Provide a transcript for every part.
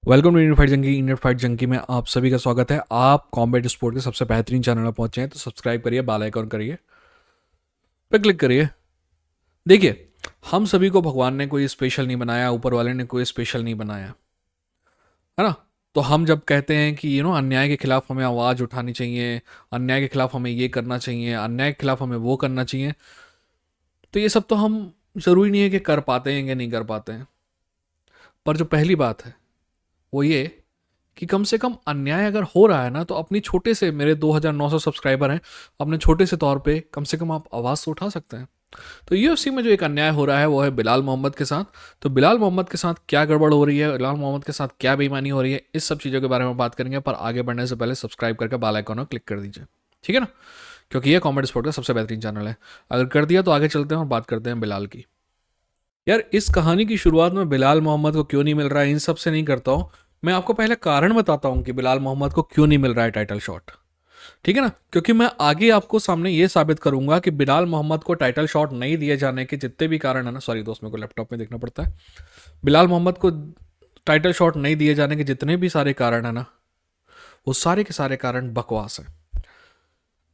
Welcome to Indian Fight Junkie. Indian Fight Junkie में आप सभी का स्वागत है। आप कॉम्बैट स्पोर्ट के सबसे बेहतरीन चैनल पर पहुंचे हैं तो सब्सक्राइब करिए, बेल आइकॉन करिए, पे क्लिक करिए। देखिए, हम सभी को भगवान ने कोई स्पेशल नहीं बनाया, ऊपर वाले ने कोई स्पेशल नहीं बनाया, है ना। तो हम जब कहते हैं कि अन्याय के खिलाफ हमें आवाज़ उठानी चाहिए, अन्याय के खिलाफ हमें ये करना चाहिए, अन्याय के खिलाफ हमें वो करना चाहिए, तो ये सब तो हम ज़रूरी नहीं है कि कर पाते हैं या नहीं कर पाते हैं। पर जो पहली बात है वो ये कि कम से कम अन्याय अगर हो रहा है ना, तो अपनी छोटे से, मेरे 2,900 सब्सक्राइबर हैं, अपने छोटे से तौर पे कम से कम आप आवाज़ तो उठा सकते हैं। तो यूएफसी में जो एक अन्याय हो रहा है वो है बिलाल मोहम्मद के साथ। तो बिलाल मोहम्मद के साथ क्या गड़बड़ हो रही है, बिलाल मोहम्मद के साथ क्या बेईमानी हो रही है, इस सब चीज़ों के बारे में बात करेंगे। पर आगे बढ़ने से पहले सब्सक्राइब करके बेल आइकन पर क्लिक कर दीजिए, ठीक है ना, क्योंकि ये कॉमेडी स्पोर्ट का सबसे बेहतरीन चैनल है। अगर कर दिया तो आगे चलते हैं और बात करते हैं बिलाल की। यार, इस कहानी की शुरुआत में बिलाल मोहम्मद को क्यों नहीं मिल रहा है, इन सब से नहीं करता हूँ। मैं आपको पहले कारण बताता हूँ कि बिलाल मोहम्मद को क्यों नहीं मिल रहा है टाइटल शॉट, ठीक है ना। क्योंकि मैं आगे आपको सामने ये साबित करूंगा कि बिलाल मोहम्मद को टाइटल शॉट नहीं दिए जाने के जितने भी कारण है ना, सॉरी दोस्त, मेरे को लैपटॉप में देखना पड़ता है। बिलाल मोहम्मद को टाइटल शॉट नहीं दिए जाने के जितने भी सारे कारण है ना, वो सारे के सारे कारण बकवास है।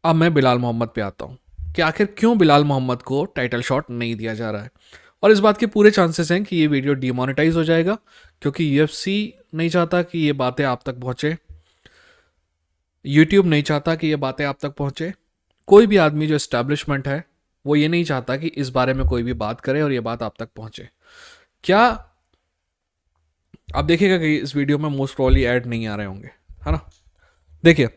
अब मैं बिलाल मोहम्मद पे आता हूँ कि आखिर क्यों बिलाल मोहम्मद को टाइटल शॉट नहीं दिया जा रहा है। और इस बात के पूरे चांसेस हैं कि ये वीडियो डिमोनेटाइज हो जाएगा, क्योंकि यूएफसी नहीं चाहता कि ये बातें आप तक पहुंचे, यूट्यूब नहीं चाहता कि ये बातें आप तक पहुंचे, कोई भी आदमी जो इस्टेब्लिशमेंट है वो ये नहीं चाहता कि इस बारे में कोई भी बात करे और ये बात आप तक पहुंचे। क्या आप देखिएगा कि इस वीडियो में मोस्ट प्रॉब्ली ऐड नहीं आ रहे होंगे, है ना। देखिए,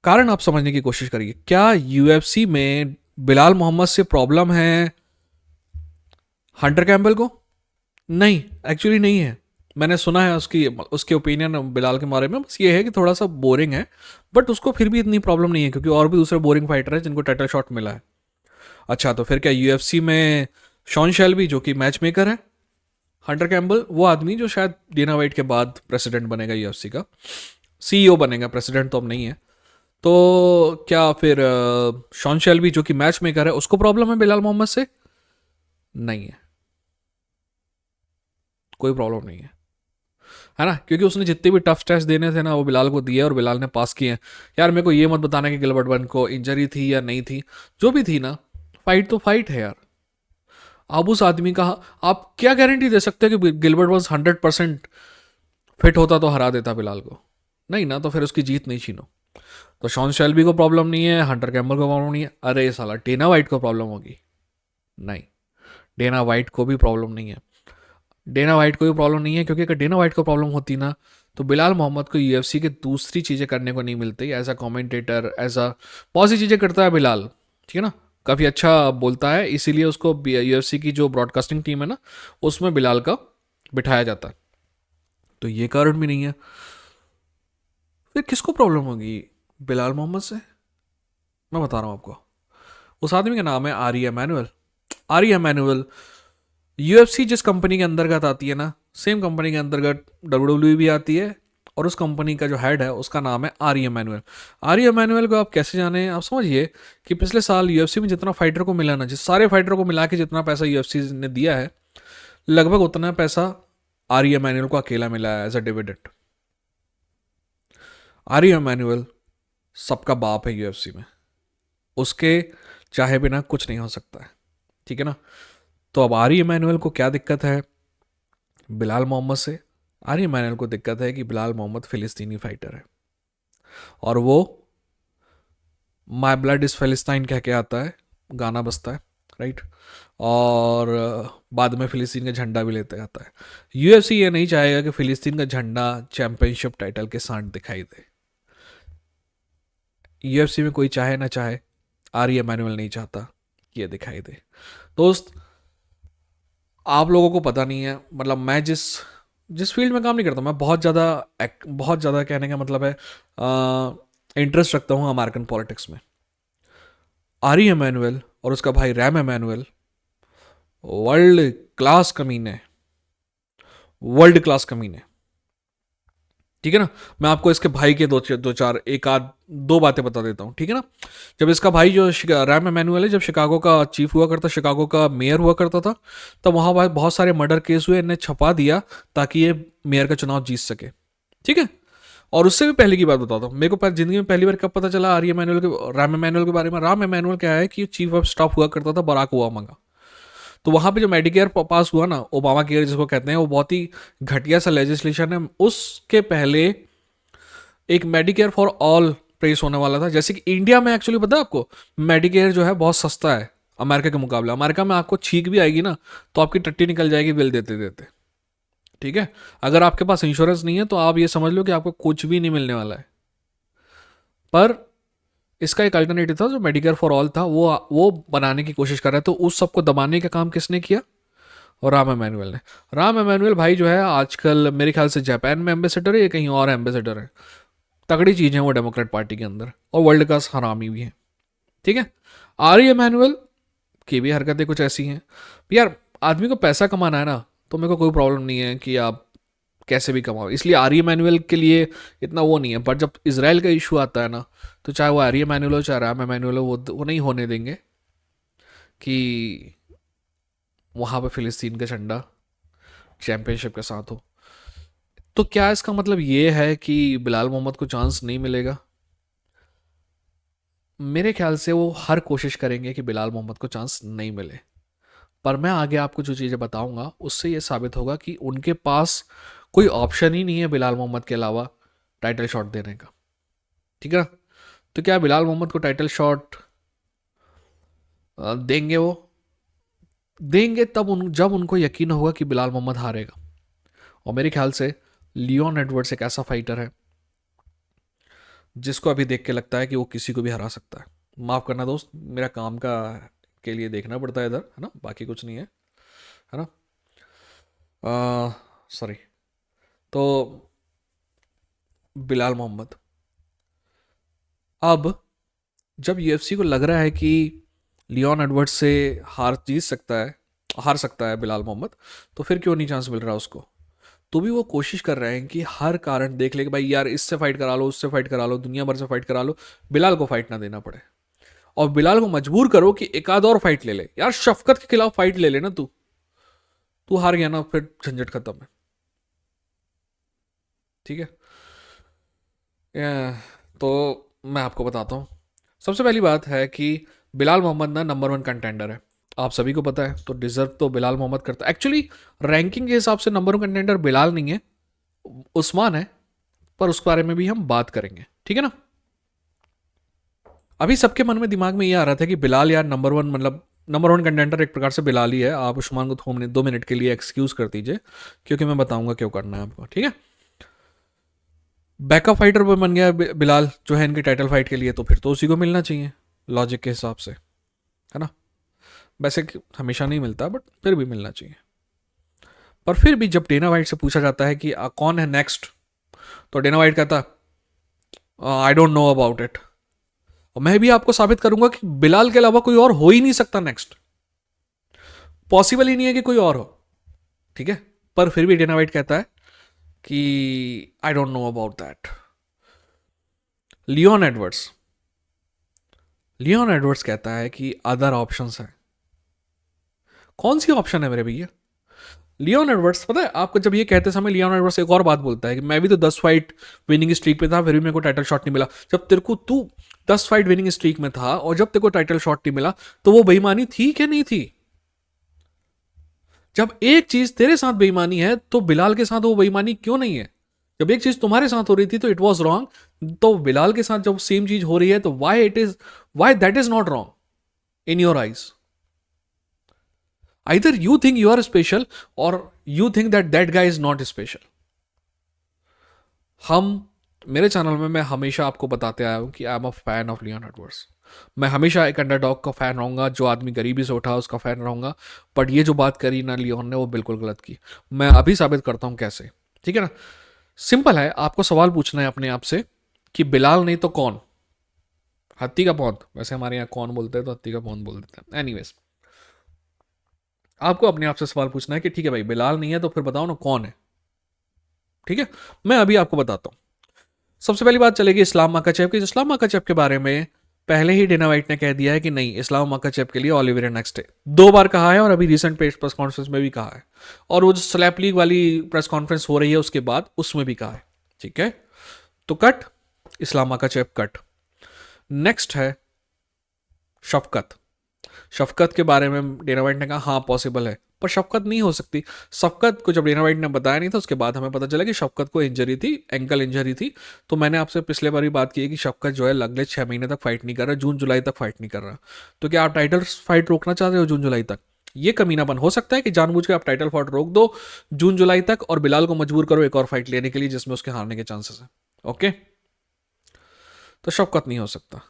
कारण आप समझने की कोशिश करिए। क्या यूएफसी में बिलाल मोहम्मद से प्रॉब्लम है हंटर कैम्बल को? नहीं, एक्चुअली नहीं है। मैंने सुना है उसकी उसके ओपिनियन बिलाल के बारे में, बस ये है कि थोड़ा सा बोरिंग है। बट उसको फिर भी इतनी प्रॉब्लम नहीं है, क्योंकि और भी दूसरे बोरिंग फाइटर हैं जिनको टाइटल शॉट मिला है। अच्छा, तो फिर क्या यूएफसी में शॉन शेल्बी जो कि मैच मेकर है, हंटर कैम्बल वो आदमी जो शायद डेना वाइट के बाद प्रेसिडेंट बनेगा यूएफसी का, सीईओ बनेगा, प्रेसिडेंट तो अब नहीं है, तो क्या फिर शॉन शेल्बी जो कि मैच मेकर है उसको प्रॉब्लम है बिलाल मोहम्मद से? नहीं है, कोई प्रॉब्लम नहीं है ना। क्योंकि उसने जितने भी टफ टेस्ट देने थे ना, वो बिलाल को दिए और बिलाल ने पास किए हैं। यार, मेरे को ये मत बताना कि गिलबर्ट बर्न को इंजरी थी या नहीं थी, जो भी थी ना, फाइट तो फाइट है यार। आप उस आदमी का, आप क्या गारंटी दे सकते हैं कि गिलबर्ट बर्न्स 100% फिट होता तो हरा देता बिलाल को? नहीं ना, तो फिर उसकी जीत नहीं छीनो। तो शॉन शेल्बी को प्रॉब्लम नहीं है, हंटर कैम्बल को प्रॉब्लम नहीं है, अरे ये साला डेना वाइट को प्रॉब्लम होगी? नहीं, डेना वाइट को भी प्रॉब्लम नहीं है। डेना वाइट को भी प्रॉब्लम नहीं है, क्योंकि अगर डेना वाइट को प्रॉब्लम होती ना, तो बिलाल मोहम्मद को यूएफसी के दूसरी चीज़ें करने को नहीं मिलती। As a commentator, as a बहुत सी चीज़ें करता है बिलाल, ठीक है ना, काफ़ी अच्छा बोलता है, इसीलिए उसको यूएफसी की जो ब्रॉडकास्टिंग टीम है ना, उसमें बिलाल का बिठाया जाता है। तो ये कारण भी नहीं है। फिर किसको प्रॉब्लम होगी बिलाल मोहम्मद से? मैं बता रहा हूँ आपको। उस आदमी का नाम है आरी एमैनुअल। आरी एमैनुअल यूएफसी जिस कंपनी के अंतर्गत आती है ना, सेम कंपनी के अंतर्गत डब्ल्यू भी आती है, और उस कंपनी का जो हेड है उसका नाम है आर एमैनुअल। आर एमैनुअल को आप कैसे जाने, आप समझिए कि पिछले साल यूएफसी में जितना फाइटर को मिला ना, जिस सारे फाइटर को मिला के जितना पैसा यूएफसी ने दिया है, लगभग उतना पैसा आर एमैनुअल को अकेला मिला है as a dividend. R Emmanuel सबका बाप है यूएफसी में, उसके चाहे बिना कुछ नहीं हो सकता है, ठीक है ना। तो अब आर एमैनुअल को क्या दिक्कत है बिलाल मोहम्मद से? आर्य मैनल को दिक्कत है कि बिलाल मोहम्मद फिलिस्तीनी फाइटर है, और वो माई ब्लड इज फिलिस्तीन कह के आता है, गाना बजता है, राइट। और बाद में फिलिस्तीन का झंडा भी लेते आता है। यूएफसी ये नहीं चाहेगा कि फिलिस्तीन का झंडा चैंपियनशिप टाइटल के साथ दिखाई दे। यूएफसी में कोई चाहे ना चाहे, आर्य मैनुअल नहीं चाहता कि ये दिखाई दे। दोस्त, आप लोगों को पता नहीं है, मतलब मैं जिस जिस फील्ड में काम नहीं करता, मैं बहुत ज़्यादा कहने का मतलब है इंटरेस्ट रखता हूँ अमेरिकन पॉलिटिक्स में। आरी एमैनुअल और उसका भाई रैम एमैनुअल वर्ल्ड क्लास कमीने, वर्ल्ड क्लास कमीने। ठीक है ना। मैं आपको इसके भाई के दो चार एक आध दो बातें बता देता हूँ, ठीक है ना। जब इसका भाई जो रैम एमेनुअल है, जब शिकागो का चीफ हुआ करता, शिकागो का मेयर हुआ करता था, तब वहाँ बहुत सारे मर्डर केस हुए, इन्हें छपा दिया ताकि ये मेयर का चुनाव जीत सके, ठीक है। और उससे भी पहले की बात बताता हूँ, मेरे को जिंदगी में पहली बार कब पता चला आर्य एमेनुअल के, राम एमेनुअल के बारे में। राम एमेनुअल क्या है कि चीफ ऑफ स्टाफ हुआ करता था बराक ओबामा का। तो वहां पे जो मेडिकेयर पास हुआ ना, ओबामा केयर जिसको कहते हैं, वो बहुत ही घटिया सा लेजिस्लेशन है। उसके पहले एक मेडिकेयर फॉर ऑल प्रेस होने वाला था। जैसे कि इंडिया में एक्चुअली पता है आपको, मेडिकेयर जो है बहुत सस्ता है अमेरिका के मुकाबले। अमेरिका में आपको छींक भी आएगी ना तो आपकी टट्टी निकल जाएगी बिल देते देते, ठीक है। अगर आपके पास इंश्योरेंस नहीं है तो आप ये समझ लो कि आपको कुछ भी नहीं मिलने वाला है। पर इसका एक अल्टरनेटिव था जो मेडिकेयर फॉर ऑल था, वो बनाने की कोशिश कर रहे थे। तो उस सबको दबाने का काम किसने किया? और राम एमेनुअल ने। राम एमेनुअल भाई जो है आजकल मेरे ख्याल से जापान में एम्बेसडर है या कहीं और एम्बेसडर है। तगड़ी चीज़ है वो डेमोक्रेट पार्टी के अंदर, और वर्ल्ड का हरामी भी है, ठीक है। आर्य एमेनुअल की भी हरकतें कुछ ऐसी हैं। यार आदमी को पैसा कमाना है ना, तो मेरे को कोई प्रॉब्लम नहीं है कि आप कैसे भी कमाओ, इसलिए आर्य मैनुअल के लिए इतना वो नहीं है। बट जब इसराइल का इशू आता है ना, तो चाहे वो आर्य मैनुअल हो चाहे राम मैनुअल हो, वो नहीं होने देंगे कि वहाँ पे फिलिस्तीन का झंडा चैंपियनशिप के साथ हो। तो क्या इसका मतलब ये है कि बिलाल मोहम्मद को चांस नहीं मिलेगा? मेरे ख्याल से वो हर कोशिश करेंगे कि बिलाल मोहम्मद को चांस नहीं मिले। पर मैं आगे आपको जो चीज़ें बताऊंगा उससे ये साबित होगा कि उनके पास कोई ऑप्शन ही नहीं है बिलाल मोहम्मद के अलावा टाइटल शॉट देने का, ठीक है ना। तो क्या बिलाल मोहम्मद को टाइटल शॉट देंगे? वो देंगे तब जब उनको यकीन होगा कि बिलाल मोहम्मद हारेगा। और मेरे ख्याल से लियोन एडवर्ड्स एक ऐसा फाइटर है जिसको अभी देख के लगता है कि वो किसी को भी हरा सकता है। माफ़ करना दोस्त, मेरा काम का के लिए देखना पड़ता है इधर, है ना, बाकी कुछ नहीं है ना। सॉरी। तो बिलाल मोहम्मद अब जब यूएफसी को लग रहा है कि लियोन एडवर्ड्स से हार सकता है बिलाल मोहम्मद, तो फिर क्यों नहीं चांस मिल रहा उसको? तो भी वो कोशिश कर रहे हैं कि हर कारण देख ले कि भाई यार इससे फाइट करा लो, उससे फाइट करा लो, दुनिया भर से फाइट करा लो, बिलाल को फाइट ना देना पड़े। और बिलाल को मजबूर करो कि एक आध और फाइट ले ले। यार शफकत के खिलाफ फाइट ले लेना, तू तू हार गया ना, फिर झंझट खत्म है, ठीक है। तो मैं आपको बताता हूँ। सबसे पहली बात है कि बिलाल मोहम्मद ना नंबर वन कंटेंडर है, आप सभी को पता है। तो डिजर्व तो बिलाल मोहम्मद करता है। एक्चुअली रैंकिंग के हिसाब से नंबर वन कंटेंडर बिलाल नहीं है, उस्मान है। पर उस बारे में भी हम बात करेंगे, ठीक है ना। अभी सबके मन में दिमाग में ये आ रहा था कि बिलाल यार नंबर वन, मतलब नंबर वन कंटेंडर एक प्रकार से बिलाल ही है। आप उस्मान को 2 मिनट के लिए एक्सक्यूज कर दीजिए, क्योंकि मैं बताऊंगा क्यों करना है आपको, ठीक है। बैकअप फाइटर वो बन गया बिलाल जो है इनकी टाइटल फाइट के लिए, तो फिर तो उसी को मिलना चाहिए लॉजिक के हिसाब से, है ना। वैसे हमेशा नहीं मिलता, बट फिर भी मिलना चाहिए। पर फिर भी जब डेना वाइट से पूछा जाता है कि कौन है नेक्स्ट, तो डेना वाइट कहता आई डोंट नो अबाउट इट। और मैं भी आपको साबित करूंगा कि बिलाल के अलावा कोई और हो ही नहीं सकता नेक्स्ट, पॉसिबल ही नहीं है कि कोई और हो, ठीक है। पर फिर भी डेना वाइट कहता है कि I don't know about that. Leon Edwards Leon Edwards कहता है कि अदर ऑप्शंस हैं। कौन सी ऑप्शन है मेरे भैया? लियोन एडवर्ड्स, पता है आपको, जब ये कहते समय लियोन एडवर्ड्स एक और बात बोलता है कि मैं भी तो 10 फाइट विनिंग स्ट्रीक पे था, फिर भी मेरे को टाइटल शॉट नहीं मिला। जब तेरे को तू 10 फाइट विनिंग स्ट्रीक में था और जब तेरे को टाइटल शॉट नहीं मिला, तो वो बेईमानी थी कि नहीं थी? जब एक चीज तेरे साथ बेईमानी है तो बिलाल के साथ वो बेईमानी क्यों नहीं है? जब एक चीज तुम्हारे साथ हो रही थी तो इट वॉज रॉन्ग, तो बिलाल के साथ जब सेम चीज हो रही है तो why that is not wrong in your eyes? Either you think you are special और you think that that guy is not special. हम मेरे चैनल में मैं हमेशा आपको बताते आया हूं कि I am a fan of Leon Edwards. मैं हमेशा एक अंडरडॉग का फैन रहूंगा, जो आदमी गरीबी से उठा उसका फैन रहूंगा। बट ये जो बात करी ना लियोन ने, वो बिल्कुल गलत की। मैं अभी साबित करता हूं कैसे, ठीक है ना। सिंपल है, आपको सवाल पूछना है अपने आप से कि बिलाल नहीं तो कौन? हत्ती का पौंद, वैसे हमारे यहाँ कौन बोलते हैं तो हत्ती का पौंद बोल देते हैं, एनीवेज। आपको अपने आप से सवाल पूछना है कि ठीक है भाई बिलाल नहीं है तो फिर बताओ ना कौन है, ठीक है, मैं अभी आपको बताता हूँ। सबसे पहली बात चलेगी इस्लाम माकाचेव की। इस्लाम माकाचेव के बारे में पहले ही डेना वाइट ने कह दिया है कि नहीं, इस्लाम माकाचेव के लिए ओलिवियर नेक्स्ट है, 2 बार कहा है और अभी रिसेंट प्रेस कॉन्फ्रेंस में भी कहा है, और वो जो स्लैप लीग वाली प्रेस कॉन्फ्रेंस हो रही है उसके बाद उसमें भी कहा है। ठीक है, तो कट, इस्लाम माकाचेव कट। नेक्स्ट है शफकत। शफकत के बारे में डेना वाइट ने कहा हाँ पॉसिबल है, पर शफकत नहीं हो सकती। शफकत को जब डेना वाइट ने बताया नहीं था उसके बाद हमें पता चला कि शफकत को इंजरी थी, एंकल इंजरी थी। तो मैंने आपसे पिछले बार भी बात की है कि शफकत जो है अगले 6 महीने तक फाइट नहीं कर रहा, जून जुलाई तक फाइट नहीं कर रहा। तो क्या आप टाइटल फाइट रोकना चाह रहे हो जून जुलाई तक? ये कमीनापन हो सकता है कि जानबूझ के आप टाइटल फाइट रोक दो जून जुलाई तक और बिलाल को मजबूर करो एक और फाइट लेने के लिए जिसमें उसके हारने के चांसेस है। ओके, तो शफकत नहीं हो सकता।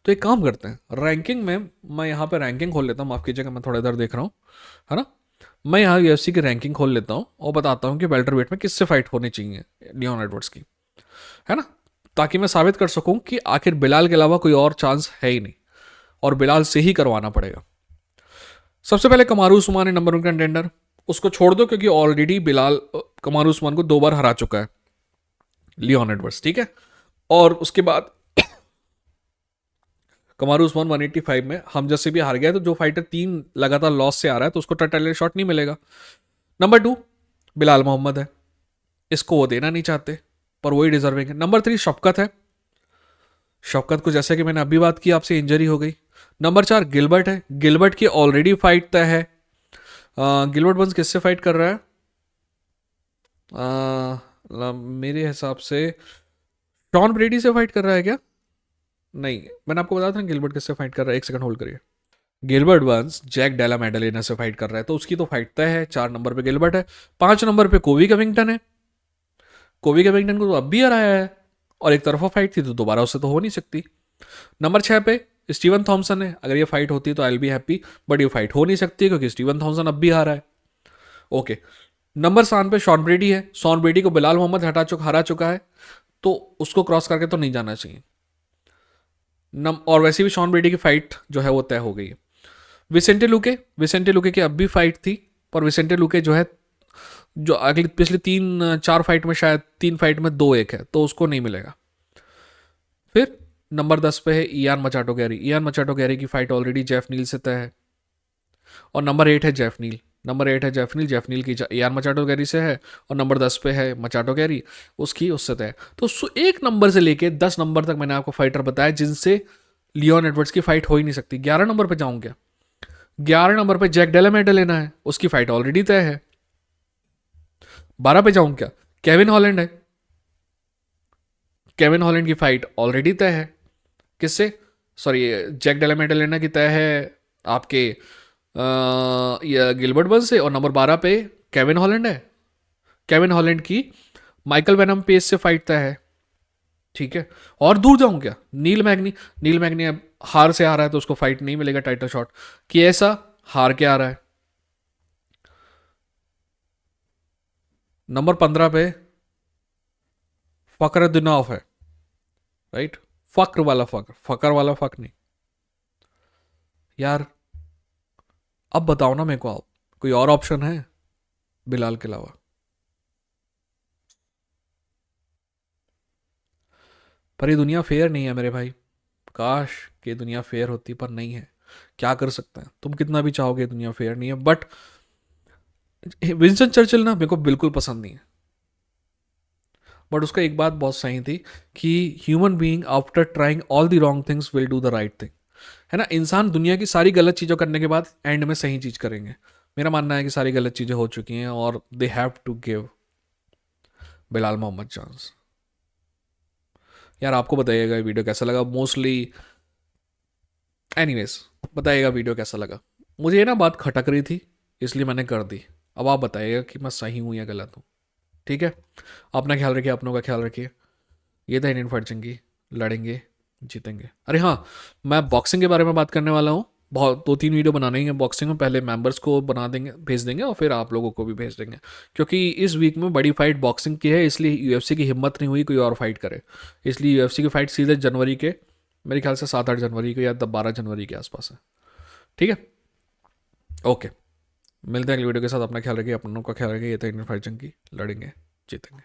तो एक काम करते हैं, रैंकिंग में मैं यहाँ पे रैंकिंग खोल लेता हूँ, माफ कीजिएगा मैं थोड़ा इधर देख रहा हूँ, है ना। मैं यहाँ यूएफसी की रैंकिंग खोल लेता हूँ और बताता हूँ कि वेल्टर वेट में किससे फाइट होनी चाहिए लियोन एडवर्ड्स की, है ना, ताकि मैं साबित कर सकूँ कि आखिर बिलाल के अलावा कोई और चांस है ही नहीं और बिलाल से ही करवाना पड़ेगा। सबसे पहले कमारू उस्मान है नंबर 1 कंटेंडर, उसको छोड़ दो क्योंकि ऑलरेडी बिलाल कमारू उस्मान को 2 बार हरा चुका है लियोन एडवर्ड्स। ठीक है, और उसके बाद कमारू उस्मान 185 में हम जैसे भी हार गया, तो जो फाइटर 3 लगातार लॉस से आ रहा है तो उसको टाइटल शॉट नहीं मिलेगा। नंबर 2 बिलाल मोहम्मद है, इसको वो देना नहीं चाहते पर वही डिजर्विंग है। नंबर 3 शफकत है, शफकत को जैसे कि मैंने अभी बात की आपसे इंजरी हो गई। नंबर 4 गिलबर्ट है, गिलबर्ट की ऑलरेडी फाइट तय है। गिलबर्ट बंस किससे फाइट कर रहा है? मेरे हिसाब से शॉन ब्रेडी से फाइट कर रहा है क्या? नहीं, मैंने आपको बताया था गिलबर्ट किससे फाइट कर रहा है, 1 सेकंड होल्ड करिए। गिलबर्ट बंस जैक डेला मेडलेना से फाइट कर रहा है, तो उसकी तो फाइट तय है। 4 नंबर पे गिलबर्ट है, 5 नंबर पे कोवी कविंगटन है। कोवी कविंगटन को तो अब भी हराया है और एक तरफा फाइट थी तो दोबारा उससे तो हो नहीं सकती। नंबर 6 पे स्टीवन थॉमसन है, अगर ये फाइट होती तो I will be happy, but ये फाइट हो नहीं सकती क्योंकि स्टीवन थॉमसन अब भी हारा है। ओके, नंबर 7 पे शॉन ब्रेडी है, शॉन ब्रेडी को बिलाल मोहम्मद हरा चुका है, तो उसको क्रॉस करके तो नहीं जाना चाहिए। और वैसे भी शॉन ब्रेडी की फाइट जो है वो तय हो गई है। विसेंटे लुके की अब भी फाइट थी, पर विसेंटे लुके जो है जो अगली पिछले 3-4 फाइट में शायद 3 फाइट में 2-1 है, तो उसको नहीं मिलेगा। फिर नंबर 10 पे है इयान मचाटो गैरी। इयान मचाटो गैरी की फाइट ऑलरेडी जेफ नील से तय है। और नंबर 8 है जेफ नील, नंबर 8 है जेफ नील, जेफ नील की इयान मचाटो गैरी से है। और नंबर 10 पे है मचाटो गैरी, उसकी उससे तय। तो 1 नंबर से लेके 10 नंबर तक मैंने आपको फाइटर बताया जिनसे लियोन एडवर्ड्स की फाइट हो ही नहीं सकती। 11 नंबर पे जाऊं क्या? 11 नंबर पे जैक डेला मेडलेना है, उसकी फाइट ऑलरेडी तय है। 12 पे जाऊं क्या? केविन हॉलैंड है, केविन हॉलैंड की फाइट ऑलरेडी तय है। किससे? सॉरी, जैक डेला मेडलेना की तय है आपके गिलबर्ट बर्न्स से। और नंबर 12 पे केविन हॉलैंड है, केविन हॉलैंड की माइकल वेनम पेस से फाइट तय है। ठीक है, और दूर जाऊं क्या? नील मैग्नी, नील मैग्नी अब हार से आ रहा है तो उसको फाइट नहीं मिलेगा टाइटल शॉट। कि ऐसा हार के आ रहा है। नंबर 15 पे फकर दिनौफ है, राइट, फक्र वाला फक्र, फकर वाला फक नहीं यार। अब बताओ ना मेरे को, आप कोई और ऑप्शन है बिलाल के अलावा? पर ये दुनिया फेयर नहीं है मेरे भाई, काश कि दुनिया फेयर होती पर नहीं है। क्या कर सकते हैं, तुम कितना भी चाहोगे दुनिया फेयर नहीं है। बट विंस्टन चर्चिल ना मेरे को बिल्कुल पसंद नहीं है, बट उसका एक बात बहुत सही थी कि human being after trying all the wrong things will do the right thing, है ना। इंसान दुनिया की सारी गलत चीज़ों करने के बाद एंड में सही चीज़ करेंगे। मेरा मानना है कि सारी गलत चीज़ें हो चुकी हैं और they have to give Belal Muhammad chance. यार आपको बताइएगा ये वीडियो कैसा लगा, मोस्टली एनीवेज बताइएगा वीडियो कैसा लगा। मुझे ये ना बात खटक रही थी इसलिए मैंने कर दी। अब आप बताइएगा कि मैं सही हूँ या गलत हूँ। ठीक है, अपना ख्याल रखिए, अपनों का ख्याल रखिए। ये था इंडियन फाइट जंगी, लड़ेंगे जीतेंगे। अरे हाँ, मैं बॉक्सिंग के बारे में बात करने वाला हूँ, बहुत 2-3 वीडियो बनाने ही हैं बॉक्सिंग में। पहले मेंबर्स को बना देंगे, भेज देंगे और फिर आप लोगों को भी भेज देंगे, क्योंकि इस वीक में बड़ी फाइट बॉक्सिंग की है, इसलिए यूएफसी की हिम्मत नहीं हुई कोई और फाइट करे। इसलिए यूएफसी की फाइट सीधे जनवरी के, मेरे ख्याल से 7-8 जनवरी को या 12 जनवरी के आसपास है। ठीक है, ओके, मिलते हैं अगली वीडियो के साथ। अपना ख्याल रखिए, अपनों का ख्याल रखिए। ये था इंडियन फाइट जंगी, लड़ेंगे जीतेंगे।